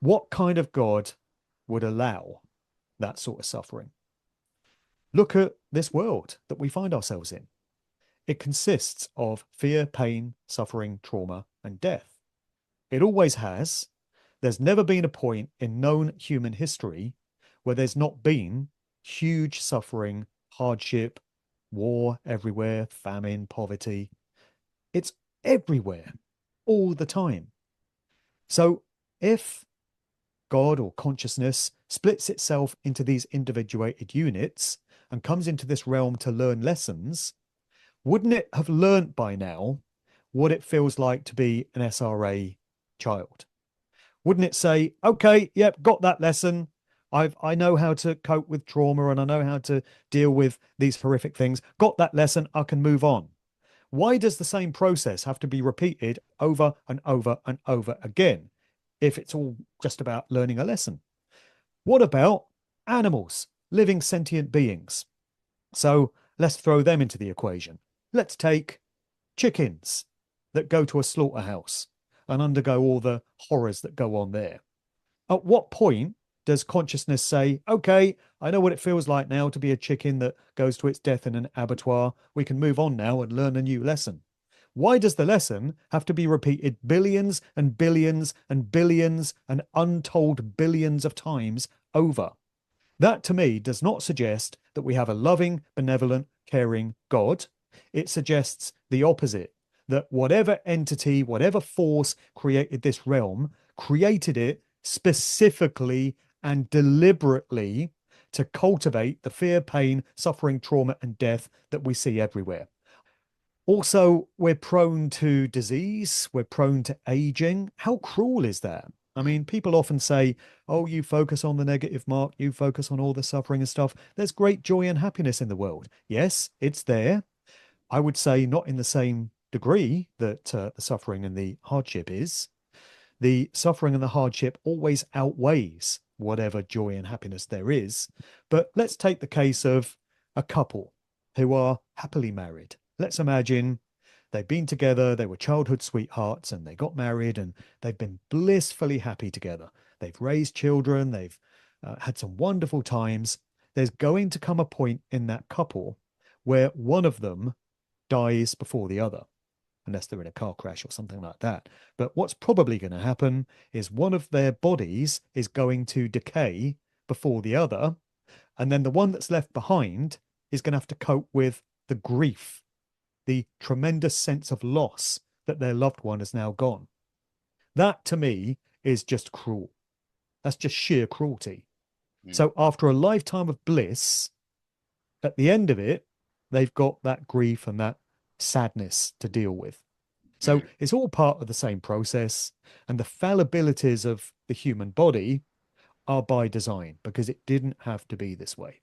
What kind of God would allow that sort of suffering? Look at this world that we find ourselves in. It consists of fear, pain, suffering, trauma, and death. It always has. There's never been a point in known human history where there's not been huge suffering, hardship, war everywhere, famine, poverty. It's everywhere, all the time. So if God or consciousness splits itself into these individuated units and comes into this realm to learn lessons, wouldn't it have learnt by now what it feels like to be an SRA child? Wouldn't it say, okay, yep, got that lesson. I know how to cope with trauma and I know how to deal with these horrific things. Got that lesson, I can move on. Why does the same process have to be repeated over and over and over again if it's all just about learning a lesson? What about animals, living sentient beings? So let's throw them into the equation. Let's take chickens that go to a slaughterhouse and undergo all the horrors that go on there. At what point does consciousness say, okay, I know what it feels like now to be a chicken that goes to its death in an abattoir. We can move on now and learn a new lesson. Why does the lesson have to be repeated billions and billions and billions and untold billions of times over? That to me does not suggest that we have a loving, benevolent, caring God. It suggests the opposite, that whatever entity, whatever force created this realm, created it specifically and deliberately to cultivate the fear, pain, suffering, trauma, and death that we see everywhere. Also, we're prone to disease, we're prone to aging. How cruel is that? I mean, people often say, oh, you focus on the negative, Mark, you focus on all the suffering and stuff. There's great joy and happiness in the world. Yes, it's there. I would say not in the same degree that the suffering and the hardship is. The suffering and the hardship always outweighs whatever joy and happiness there is. But let's take the case of a couple who are happily married. Let's imagine they've been together, they were childhood sweethearts, and they got married and they've been blissfully happy together. They've raised children, they've had some wonderful times. There's going to come a point in that couple where one of them dies before the other, unless they're in a car crash or something like that. But what's probably going to happen is one of their bodies is going to decay before the other, and then the one that's left behind is going to have to cope with the grief, the tremendous sense of loss that their loved one is now gone. That to me is just cruel. That's just sheer cruelty. So after a lifetime of bliss, at the end of it, they've got that grief and that sadness to deal with. So it's all part of the same process, and the fallibilities of the human body are by design because it didn't have to be this way.